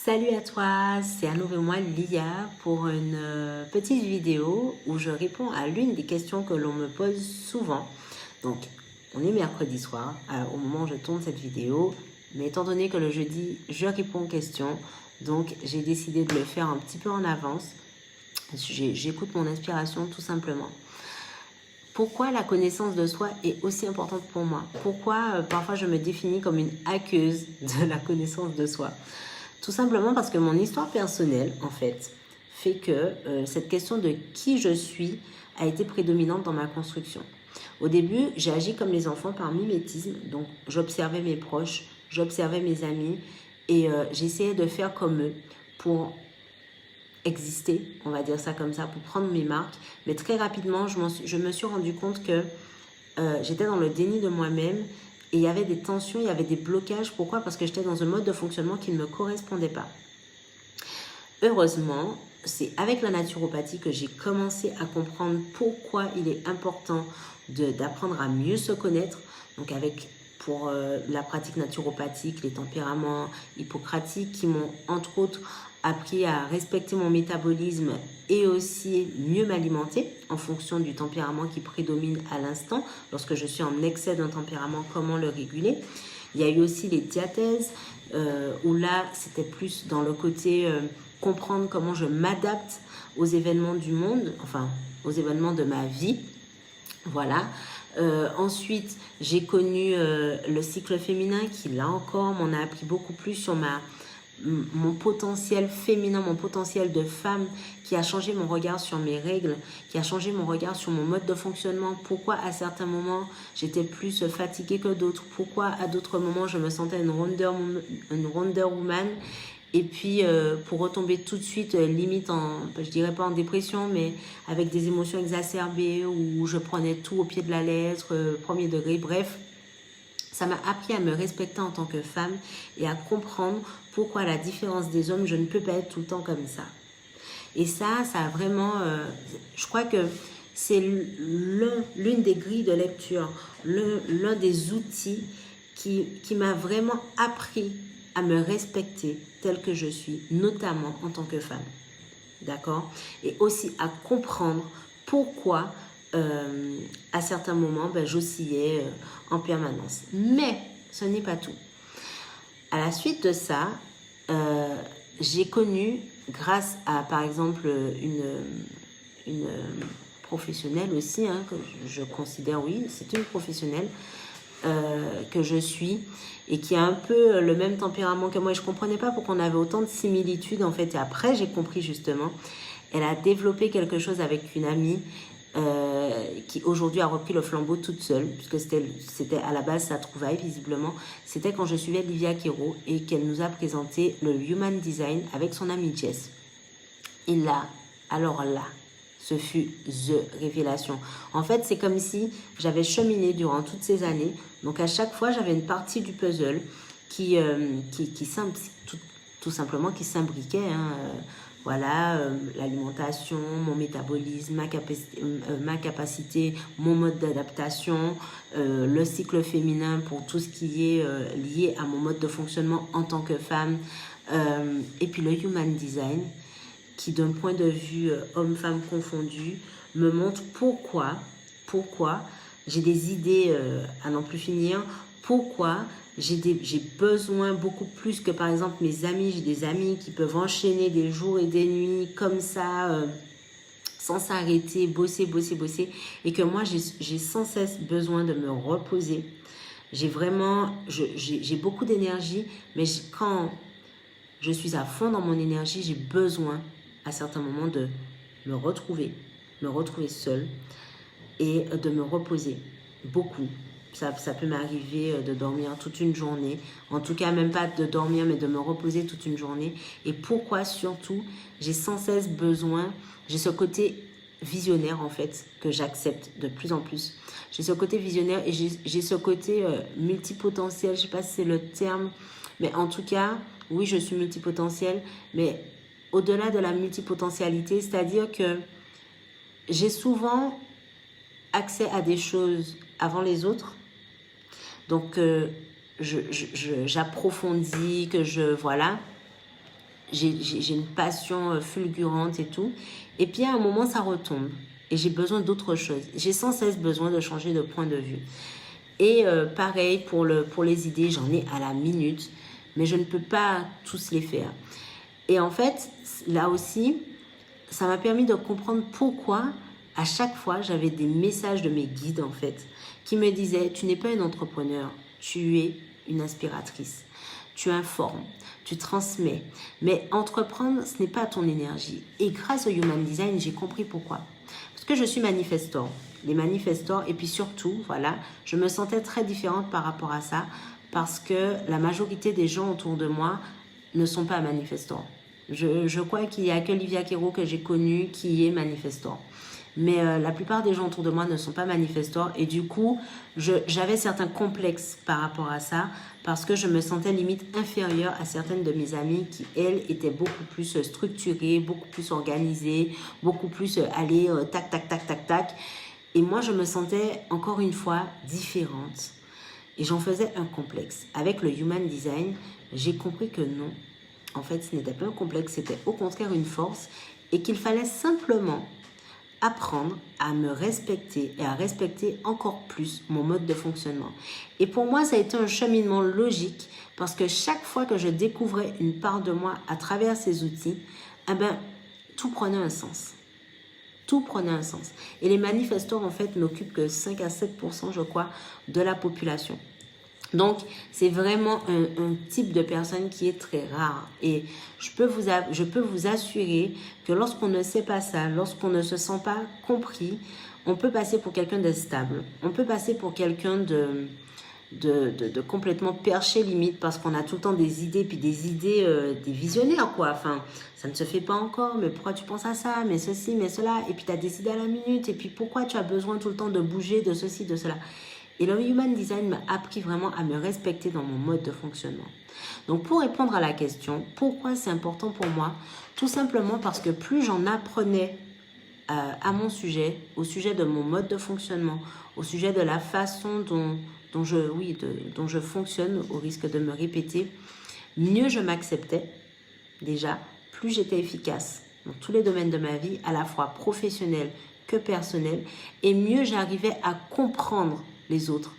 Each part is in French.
Salut à toi, c'est à nouveau moi Lia pour une petite vidéo où je réponds à l'une des questions que l'on me pose souvent. Donc, on est mercredi soir au moment où je tourne cette vidéo, mais étant donné que le jeudi, je réponds aux questions, donc j'ai décidé de le faire un petit peu en avance. J'écoute mon inspiration tout simplement. Pourquoi la connaissance de soi est aussi importante pour moi? Pourquoi parfois je me définis comme une hackeuse de la connaissance de soi? Tout simplement parce que mon histoire personnelle, en fait que cette question de qui je suis a été prédominante dans ma construction. Au début, j'ai agi comme les enfants par mimétisme, donc j'observais mes proches, j'observais mes amis et j'essayais de faire comme eux pour exister, on va dire ça comme ça, pour prendre mes marques. Mais très rapidement, je me suis rendu compte que j'étais dans le déni de moi-même et il y avait des tensions, il y avait des blocages. Pourquoi? Parce que j'étais dans un mode de fonctionnement qui ne me correspondait pas. Heureusement, c'est avec la naturopathie que j'ai commencé à comprendre pourquoi il est important d'apprendre à mieux se connaître. Donc pour la pratique naturopathique, les tempéraments hippocratiques qui m'ont entre autres appris à respecter mon métabolisme et aussi mieux m'alimenter en fonction du tempérament qui prédomine à l'instant. Lorsque je suis en excès d'un tempérament, comment le réguler? Il y a eu aussi les diathèses où là, c'était plus dans le côté comprendre comment je m'adapte aux événements du monde, enfin aux événements de ma vie. Voilà. Ensuite, j'ai connu le cycle féminin qui, là encore, m'en a appris beaucoup plus sur mon potentiel féminin, mon potentiel de femme, qui a changé mon regard sur mes règles, qui a changé mon regard sur mon mode de fonctionnement. Pourquoi à certains moments j'étais plus fatiguée que d'autres, pourquoi à d'autres moments je me sentais une Wonder Woman. Et puis, pour retomber tout de suite, limite je dirais pas en dépression, mais avec des émotions exacerbées, où je prenais tout au pied de la lettre, premier degré, bref. Ça m'a appris à me respecter en tant que femme et à comprendre pourquoi, à la différence des hommes, je ne peux pas être tout le temps comme ça. Et ça a vraiment... je crois que c'est l'une des grilles de lecture, l'un des outils qui m'a vraiment appris à me respecter telle que je suis, notamment en tant que femme. D'accord? Et aussi à comprendre pourquoi à certains moments, j'oscillais en permanence. Mais ce n'est pas tout. À la suite de ça, j'ai connu, grâce à, par exemple, une professionnelle aussi, que je considère, oui, c'est une professionnelle que je suis et qui a un peu le même tempérament que moi. Et je ne comprenais pas pourquoi on avait autant de similitudes, en fait. Et après, j'ai compris, justement. Elle a développé quelque chose avec une amie qui aujourd'hui a repris le flambeau toute seule, puisque c'était à la base sa trouvaille, visiblement. C'était quand je suivais Livia Quero et qu'elle nous a présenté le Human Design avec son amie Jess. Et là, alors là, ce fut the révélation. En fait, c'est comme si j'avais cheminé durant toutes ces années. Donc, à chaque fois, j'avais une partie du puzzle tout simplement qui s'imbriquait. Voilà, l'alimentation, mon métabolisme, ma capacité, mon mode d'adaptation, le cycle féminin pour tout ce qui est lié à mon mode de fonctionnement en tant que femme, et puis le Human Design, qui d'un point de vue homme-femme confondu, me montre pourquoi j'ai des idées à n'en plus finir, pourquoi j'ai besoin beaucoup plus que par exemple mes amis. J'ai des amis qui peuvent enchaîner des jours et des nuits comme ça, sans s'arrêter, bosser. Et que moi, j'ai sans cesse besoin de me reposer. J'ai beaucoup d'énergie, mais quand je suis à fond dans mon énergie, j'ai besoin à certains moments de me retrouver seule et de me reposer beaucoup. Ça peut m'arriver de dormir toute une journée. En tout cas, même pas de dormir, mais de me reposer toute une journée. Et pourquoi surtout, j'ai sans cesse besoin, j'ai ce côté visionnaire en fait, que j'accepte de plus en plus. J'ai ce côté visionnaire et j'ai ce côté multipotentiel. Je ne sais pas si c'est le terme, mais en tout cas, oui, je suis multipotentielle. Mais au-delà de la multipotentialité, c'est-à-dire que j'ai souvent accès à des choses avant les autres. Donc, j'approfondis, voilà. j'ai une passion fulgurante et tout. Et puis à un moment, ça retombe. Et j'ai besoin d'autre chose. J'ai sans cesse besoin de changer de point de vue. Et pareil pour les idées, j'en ai à la minute. Mais je ne peux pas tous les faire. Et en fait, là aussi, ça m'a permis de comprendre pourquoi à chaque fois, j'avais des messages de mes guides, en fait, qui me disaient, tu n'es pas une entrepreneur, tu es une inspiratrice. Tu informes, tu transmets. Mais entreprendre, ce n'est pas ton énergie. Et grâce au Human Design, j'ai compris pourquoi. Parce que je suis manifestor. Les manifestors, et puis surtout, voilà, je me sentais très différente par rapport à ça, parce que la majorité des gens autour de moi ne sont pas manifestants. Je crois qu'il n'y a que Livia Quero que j'ai connue qui est manifestant. Mais la plupart des gens autour de moi ne sont pas manifestants. Et du coup, j'avais certains complexes par rapport à ça parce que je me sentais limite inférieure à certaines de mes amies qui, elles, étaient beaucoup plus structurées, beaucoup plus organisées, beaucoup plus allées tac, tac, tac, tac, tac. Et moi, je me sentais encore une fois différente. Et j'en faisais un complexe. Avec le Human Design, j'ai compris que non. En fait, ce n'était pas un complexe, c'était au contraire une force et qu'il fallait simplement apprendre à me respecter et à respecter encore plus mon mode de fonctionnement. Et pour moi, ça a été un cheminement logique parce que chaque fois que je découvrais une part de moi à travers ces outils, eh ben, tout prenait un sens. Tout prenait un sens. Et les manifestants, en fait, n'occupent que 5 à 7%, je crois, de la population. Donc, c'est vraiment un type de personne qui est très rare. Et je peux vous assurer que lorsqu'on ne sait pas ça, lorsqu'on ne se sent pas compris, on peut passer pour quelqu'un d'instable. On peut passer pour quelqu'un de complètement perché limite parce qu'on a tout le temps des idées, puis des idées, des visionnaires quoi. Enfin, ça ne se fait pas encore, mais pourquoi tu penses à ça, mais ceci, mais cela, et puis tu as des idées à la minute, et puis pourquoi tu as besoin tout le temps de bouger, de ceci, de cela. Et le Human Design m'a appris vraiment à me respecter dans mon mode de fonctionnement. Donc pour répondre à la question, pourquoi c'est important pour moi? Tout simplement parce que plus j'en apprenais à mon sujet, au sujet de mon mode de fonctionnement, au sujet de la façon dont je fonctionne, au risque de me répéter, mieux je m'acceptais déjà, plus j'étais efficace dans tous les domaines de ma vie, à la fois professionnel que personnel, et mieux j'arrivais à comprendre les autres.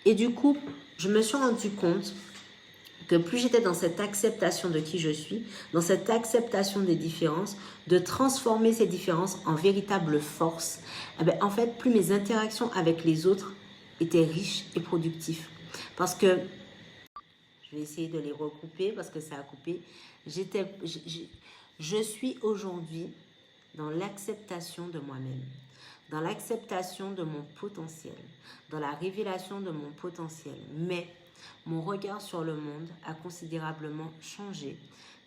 Et du coup, je me suis rendu compte que plus j'étais dans cette acceptation de qui je suis, dans cette acceptation des différences, de transformer ces différences en véritable force, eh bien, en fait, plus mes interactions avec les autres étaient riches et productives. Parce que, je vais essayer de les regrouper parce que ça a coupé, je suis aujourd'hui dans l'acceptation de moi-même, dans l'acceptation de mon potentiel, dans la révélation de mon potentiel. Mais mon regard sur le monde a considérablement changé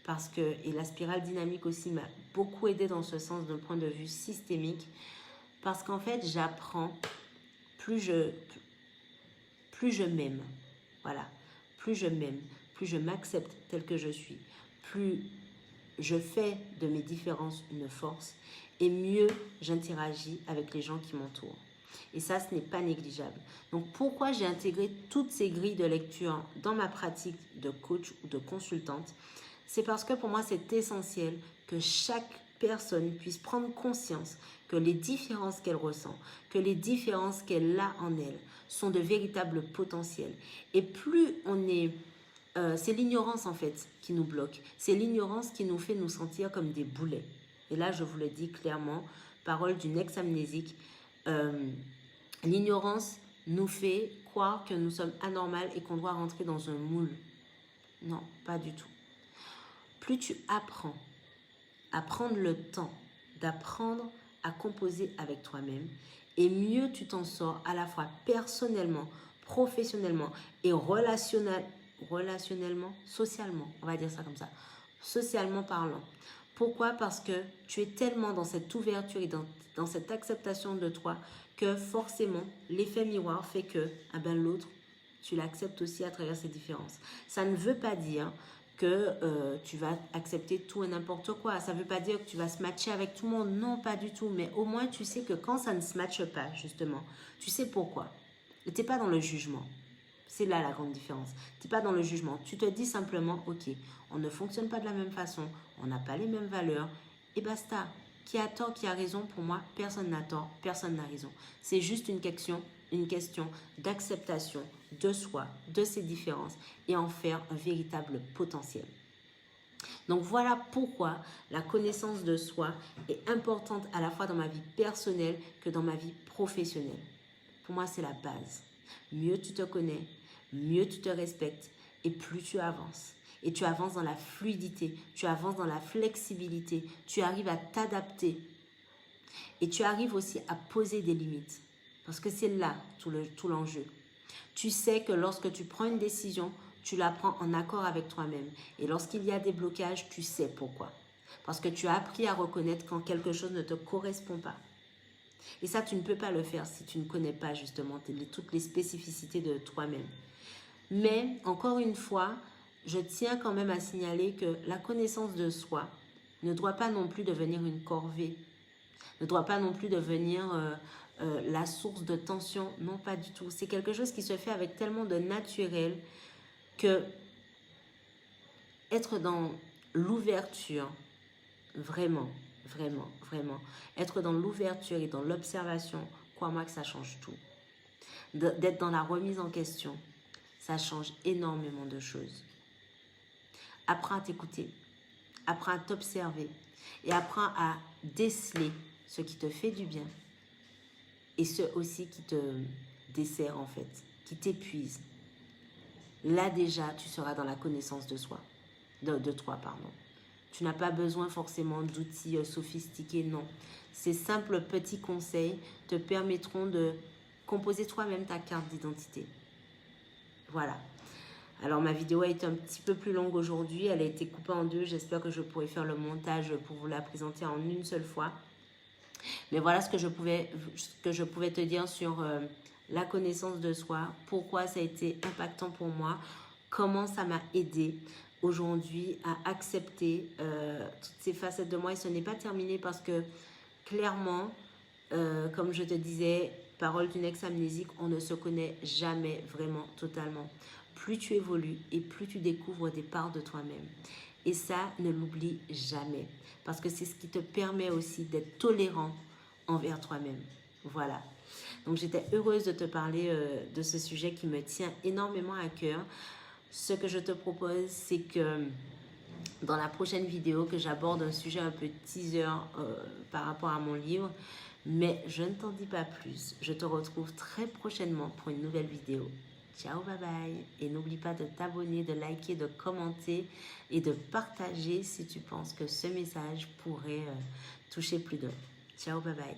parce que, et la spirale dynamique aussi m'a beaucoup aidé dans ce sens d'un point de vue systémique, parce qu'en fait j'apprends, plus je m'aime, voilà, plus je m'aime, plus je m'accepte tel que je suis, plus je fais de mes différences une force et mieux j'interagis avec les gens qui m'entourent. Et ça, ce n'est pas négligeable. Donc, pourquoi j'ai intégré toutes ces grilles de lecture dans ma pratique de coach ou de consultante? C'est parce que pour moi, c'est essentiel que chaque personne puisse prendre conscience que les différences qu'elle ressent, que les différences qu'elle a en elle sont de véritables potentiels. Et plus on est... c'est l'ignorance en fait qui nous bloque. C'est l'ignorance qui nous fait nous sentir comme des boulets. Et là, je vous le dis clairement, parole d'une ex-amnésique, l'ignorance nous fait croire que nous sommes anormales et qu'on doit rentrer dans un moule. Non, pas du tout. Plus tu apprends à prendre le temps d'apprendre à composer avec toi-même, et mieux tu t'en sors à la fois personnellement, professionnellement et relationnellement, socialement, on va dire ça comme ça, socialement parlant. Pourquoi? Parce que tu es tellement dans cette ouverture et dans cette acceptation de toi que forcément l'effet miroir fait que l'autre, tu l'acceptes aussi à travers ces différences. Ça ne veut pas dire que tu vas accepter tout et n'importe quoi. Ça ne veut pas dire que tu vas se matcher avec tout le monde. Non, pas du tout. Mais au moins, tu sais que quand ça ne se matche pas, justement, tu sais pourquoi. Tu n'es pas dans le jugement. C'est là la grande différence. Tu n'es pas dans le jugement. Tu te dis simplement, ok, on ne fonctionne pas de la même façon, on n'a pas les mêmes valeurs, et basta. Qui a tort, qui a raison, pour moi, personne n'a tort, personne n'a raison. C'est juste une question d'acceptation de soi, de ses différences, et en faire un véritable potentiel. Donc voilà pourquoi la connaissance de soi est importante à la fois dans ma vie personnelle que dans ma vie professionnelle. Pour moi, c'est la base. Mieux tu te connais, mieux tu te respectes et plus tu avances. Et tu avances dans la fluidité, tu avances dans la flexibilité, tu arrives à t'adapter et tu arrives aussi à poser des limites. Parce que c'est là tout l'enjeu. Tu sais que lorsque tu prends une décision, tu la prends en accord avec toi-même. Et lorsqu'il y a des blocages, tu sais pourquoi. Parce que tu as appris à reconnaître quand quelque chose ne te correspond pas. Et ça, tu ne peux pas le faire si tu ne connais pas justement toutes les spécificités de toi-même. Mais, encore une fois, je tiens quand même à signaler que la connaissance de soi ne doit pas non plus devenir une corvée, ne doit pas non plus devenir la source de tension. Non, pas du tout. C'est quelque chose qui se fait avec tellement de naturel que être dans l'ouverture, vraiment, être dans l'ouverture et dans l'observation, crois-moi que ça change tout. D'être dans la remise en question, ça change énormément de choses. Apprends à t'écouter, apprends à t'observer et apprends à déceler ce qui te fait du bien et ce aussi qui te dessert en fait, qui t'épuise. Là déjà, tu seras dans la connaissance de soi, de toi, pardon. Tu n'as pas besoin forcément d'outils sophistiqués, non. Ces simples petits conseils te permettront de composer toi-même ta carte d'identité. Voilà. Alors ma vidéo a été un petit peu plus longue aujourd'hui, elle a été coupée en deux. J'espère que je pourrai faire le montage pour vous la présenter en une seule fois. Mais voilà ce que je pouvais te dire sur la connaissance de soi, pourquoi ça a été impactant pour moi, comment ça m'a aidé aujourd'hui à accepter toutes ces facettes de moi. Et ce n'est pas terminé parce que clairement, comme je te disais, parole d'une ex-amnésique, on ne se connaît jamais vraiment totalement. Plus tu évolues et plus tu découvres des parts de toi-même. Et ça, ne l'oublie jamais. Parce que c'est ce qui te permet aussi d'être tolérant envers toi-même. Voilà. Donc, j'étais heureuse de te parler de ce sujet qui me tient énormément à cœur. Ce que je te propose, c'est que dans la prochaine vidéo, que j'aborde un sujet un peu teaser par rapport à mon livre. Mais je ne t'en dis pas plus. Je te retrouve très prochainement pour une nouvelle vidéo. Ciao, bye bye. Et n'oublie pas de t'abonner, de liker, de commenter et de partager si tu penses que ce message pourrait toucher plus d'un. Ciao, bye bye.